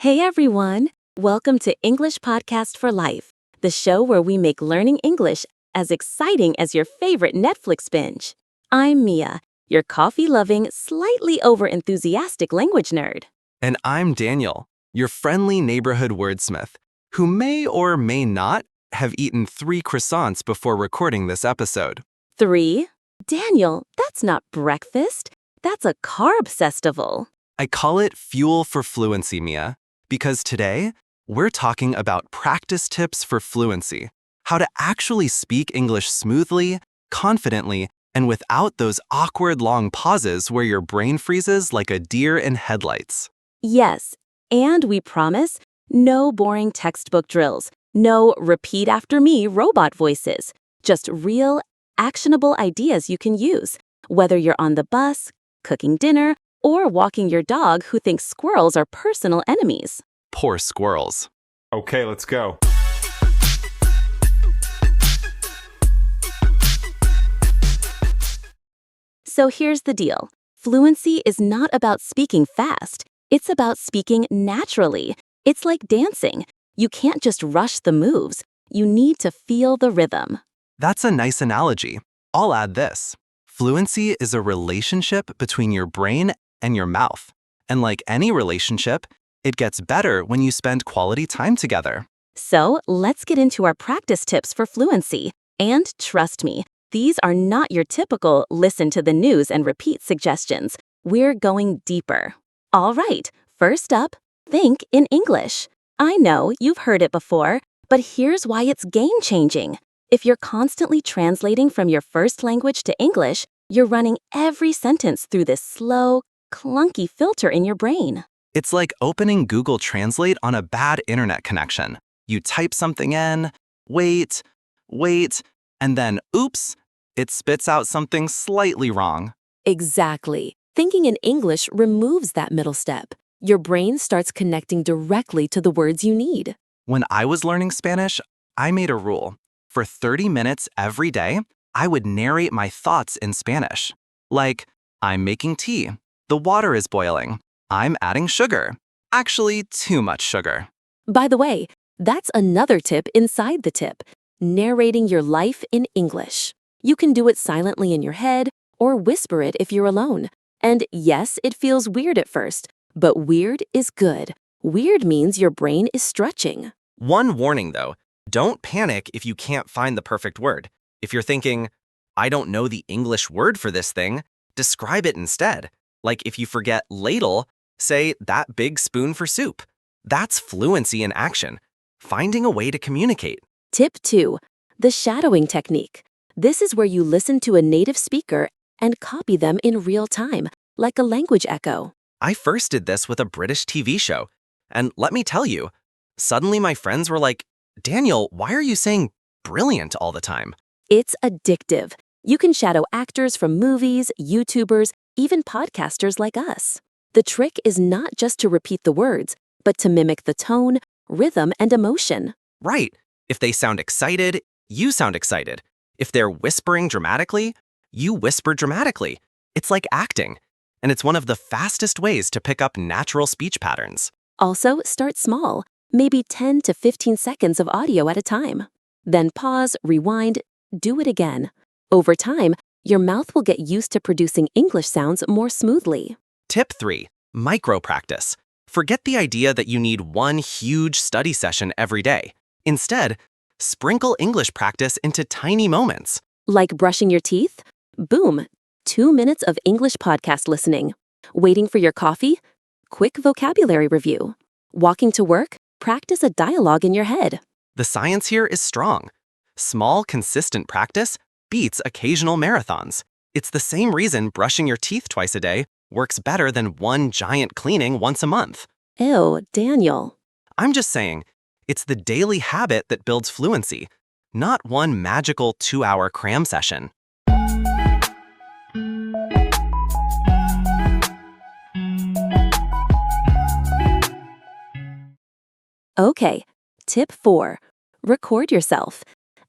Hey everyone! Welcome to English Podcast for Life, the show where we make learning English as exciting as your favorite Netflix binge. I'm Mia, your coffee-loving, slightly over-enthusiastic language nerd. And I'm Daniel, your friendly neighborhood wordsmith, who may or may not have eaten 3 croissants before recording this episode. 3? Daniel, that's not breakfast. That's a carb festival. I call it Fuel for Fluency, Mia, because today we're talking about practice tips for fluency, how to actually speak English smoothly, confidently, and without those awkward long pauses where your brain freezes like a deer in headlights. Yes, and we promise no boring textbook drills, no repeat after me robot voices, just real, actionable ideas you can use, whether you're on the bus, cooking dinner, or walking your dog who thinks squirrels are personal enemies. Poor squirrels. Okay, let's go. So here's the deal. Fluency is not about speaking fast. It's about speaking naturally. It's like dancing. You can't just rush the moves. You need to feel the rhythm. That's a nice analogy. I'll add this. Fluency is a relationship between your brain and your mouth. And like any relationship, it gets better when you spend quality time together. So let's get into our practice tips for fluency. And trust me, these are not your typical listen to the news and repeat suggestions. We're going deeper. All right, first up, think in English. I know you've heard it before, but here's why it's game-changing. If you're constantly translating from your first language to English, you're running every sentence through this slow, clunky filter in your brain. It's like opening Google Translate on a bad internet connection. You type something in, wait, and then oops, it spits out something slightly wrong. Exactly. Thinking in English removes that middle step. Your brain starts connecting directly to the words you need. When I was learning Spanish, I made a rule. For 30 minutes every day, I would narrate my thoughts in Spanish. Like, I'm making tea. The water is boiling. I'm adding sugar. Actually, too much sugar. By the way, that's another tip inside the tip, narrating your life in English. You can do it silently in your head or whisper it if you're alone. And yes, it feels weird at first, but weird is good. Weird means your brain is stretching. One warning though, don't panic if you can't find the perfect word. If you're thinking, I don't know the English word for this thing, describe it instead. Like if you forget ladle, say that big spoon for soup. That's fluency in action, finding a way to communicate. Tip 2, the shadowing technique. This is where you listen to a native speaker and copy them in real time, like a language echo. I first did this with a British TV show, and let me tell you, suddenly my friends were like, Daniel, why are you saying brilliant all the time? It's addictive. You can shadow actors from movies, YouTubers, even podcasters like us. The trick is not just to repeat the words, but to mimic the tone, rhythm, and emotion. Right. If they sound excited, you sound excited. If they're whispering dramatically, you whisper dramatically. It's like acting, and it's one of the fastest ways to pick up natural speech patterns. Also, start small, maybe 10 to 15 seconds of audio at a time. Then pause, rewind, do it again. Over time, your mouth will get used to producing English sounds more smoothly. Tip 3, micro practice. Forget the idea that you need one huge study session every day. Instead, sprinkle English practice into tiny moments. Like brushing your teeth? Boom, 2 minutes of English podcast listening. Waiting for your coffee? Quick vocabulary review. Walking to work? Practice a dialogue in your head. The science here is strong. Small, consistent practice beats occasional marathons. It's the same reason brushing your teeth twice a day works better than one giant cleaning once a month. Ew, Daniel. I'm just saying, it's the daily habit that builds fluency, not one magical 2-hour cram session. Okay, tip 4, record yourself.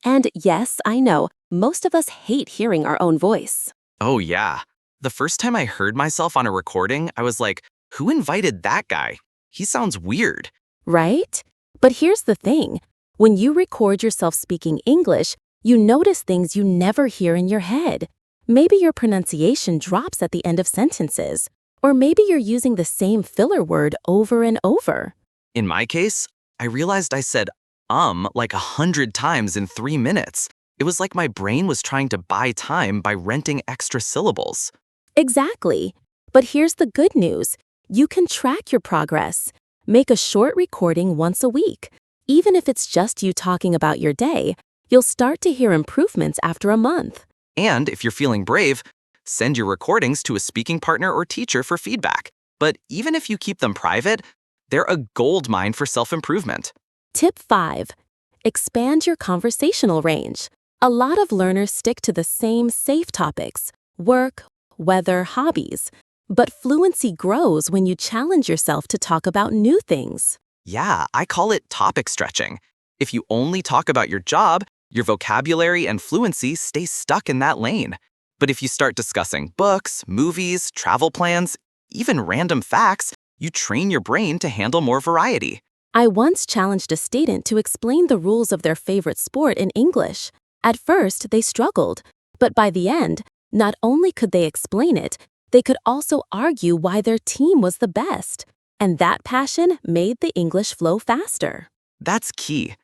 And yes, I know, most of us hate hearing our own voice. Oh yeah. The first time I heard myself on a recording, I was like, who invited that guy? he sounds weird. Right? But here's the thing. When you record yourself speaking English, you notice things you never hear in your head. Maybe your pronunciation drops at the end of sentences. Or maybe you're using the same filler word over and over. In my case, I realized I said like 100 times in 3 minutes. It was like my brain was trying to buy time by renting extra syllables. Exactly. But here's the good news. You can track your progress. Make a short recording once a week. Even if it's just you talking about your day, you'll start to hear improvements after a month. And if you're feeling brave, send your recordings to a speaking partner or teacher for feedback. But even if you keep them private, they're a gold mine for self-improvement. Tip 5. Expand your conversational range. A lot of learners stick to the same safe topics: work, weather, hobbies. But fluency grows when you challenge yourself to talk about new things. Yeah, I call it topic stretching. If you only talk about your job, your vocabulary and fluency stay stuck in that lane. But if you start discussing books, movies, travel plans, even random facts, you train your brain to handle more variety. I once challenged a student to explain the rules of their favorite sport in English. At first, they struggled, but by the end, not only could they explain it, they could also argue why their team was the best. And that passion made the English flow faster. That's key.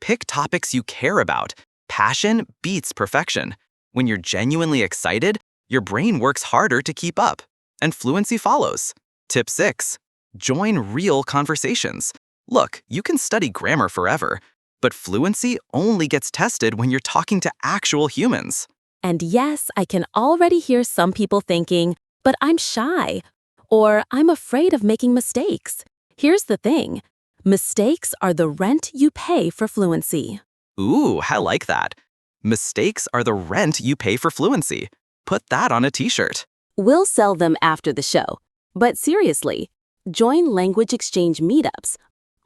Pick topics you care about. Passion beats perfection. When you're genuinely excited, your brain works harder to keep up, and fluency follows. Tip 6. Join real conversations. Look, you can study grammar forever, but fluency only gets tested when you're talking to actual humans. And yes, I can already hear some people thinking, but I'm shy, or I'm afraid of making mistakes. Here's the thing. Mistakes are the rent you pay for fluency. Ooh, I like that. Mistakes are the rent you pay for fluency. Put that on a t-shirt. We'll sell them after the show. But seriously, join language exchange meetups,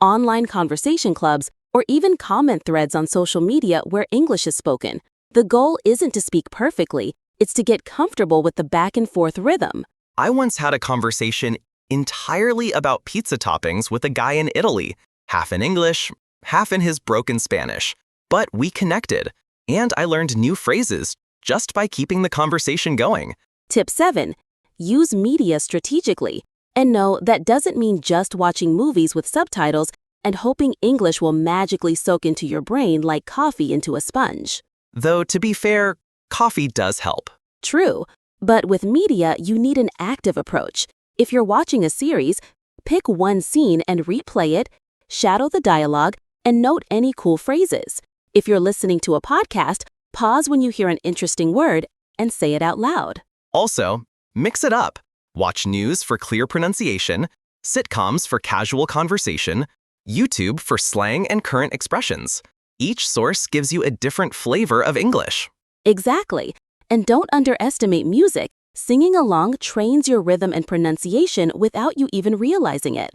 online conversation clubs, or even comment threads on social media where English is spoken. The goal isn't to speak perfectly, it's to get comfortable with the back and forth rhythm. I once had a conversation entirely about pizza toppings with a guy in Italy, half in English, half in his broken Spanish. But we connected, and I learned new phrases just by keeping the conversation going. Tip 7. Use media strategically. And no, that doesn't mean just watching movies with subtitles and hoping English will magically soak into your brain like coffee into a sponge. Though, to be fair, coffee does help. True, but with media, you need an active approach. If you're watching a series, pick one scene and replay it, shadow the dialogue, and note any cool phrases. If you're listening to a podcast, pause when you hear an interesting word and say it out loud. Also, mix it up. Watch news for clear pronunciation, sitcoms for casual conversation, YouTube for slang and current expressions. Each source gives you a different flavor of English. Exactly. And don't underestimate music. Singing along trains your rhythm and pronunciation without you even realizing it.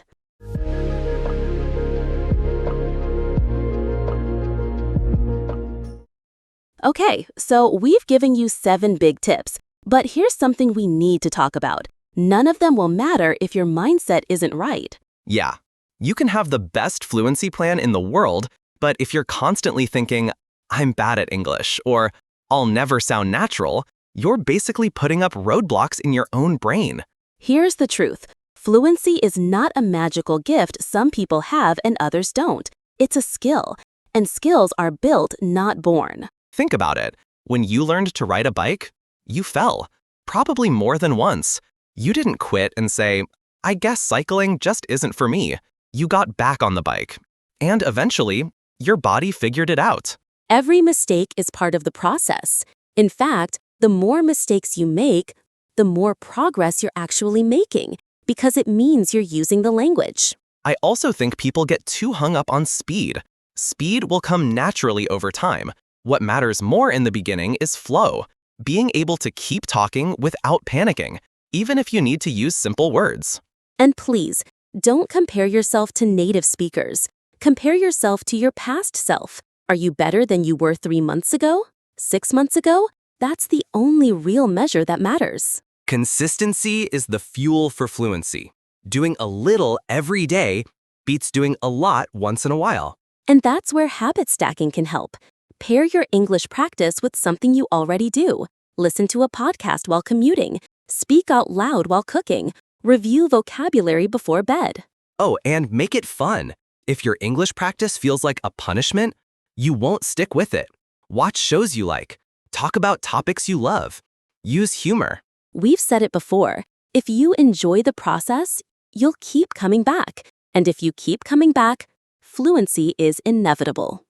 Okay, so we've given you 7 big tips, but here's something we need to talk about. None of them will matter if your mindset isn't right. Yeah, you can have the best fluency plan in the world, but if you're constantly thinking, I'm bad at English, or I'll never sound natural, you're basically putting up roadblocks in your own brain. Here's the truth. Fluency is not a magical gift some people have and others don't. It's a skill, and skills are built, not born. Think about it. When you learned to ride a bike, you fell, probably more than once. You didn't quit and say, I guess cycling just isn't for me. You got back on the bike. And eventually, your body figured it out. Every mistake is part of the process. In fact, the more mistakes you make, the more progress you're actually making, because it means you're using the language. I also think people get too hung up on speed. Speed will come naturally over time. What matters more in the beginning is flow, being able to keep talking without panicking, even if you need to use simple words. And please, don't compare yourself to native speakers. Compare yourself to your past self. Are you better than you were 3 months ago? 6 months ago? That's the only real measure that matters. Consistency is the fuel for fluency. Doing a little every day beats doing a lot once in a while. And that's where habit stacking can help. Pair your English practice with something you already do. Listen to a podcast while commuting. Speak out loud while cooking. Review vocabulary before bed. Oh, and make it fun. If your English practice feels like a punishment, you won't stick with it. Watch shows you like. Talk about topics you love. Use humor. We've said it before. If you enjoy the process, you'll keep coming back. And if you keep coming back, fluency is inevitable.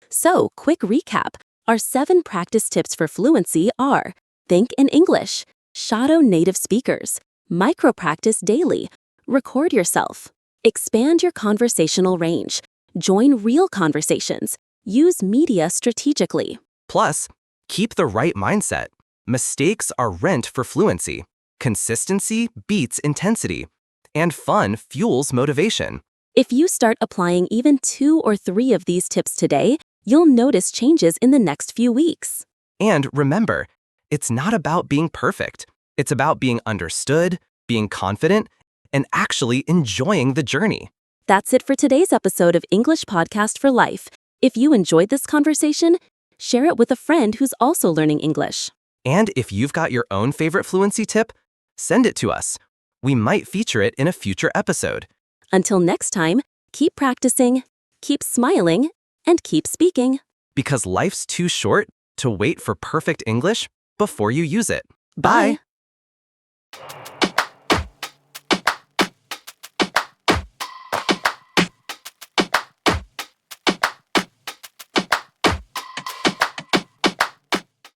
So, quick recap. Our 7 practice tips for fluency are: think in English, shadow native speakers, micro-practice daily, record yourself, expand your conversational range, join real conversations, use media strategically. Plus, keep the right mindset. Mistakes are rent for fluency. Consistency beats intensity. And fun fuels motivation. If you start applying even 2 or 3 of these tips today, you'll notice changes in the next few weeks. And remember, it's not about being perfect. It's about being understood, being confident, and actually enjoying the journey. That's it for today's episode of English Podcast for Life. If you enjoyed this conversation, share it with a friend who's also learning English. And if you've got your own favorite fluency tip, send it to us. We might feature it in a future episode. Until next time, keep practicing, keep smiling, and keep speaking. Because life's too short to wait for perfect English before you use it. Bye.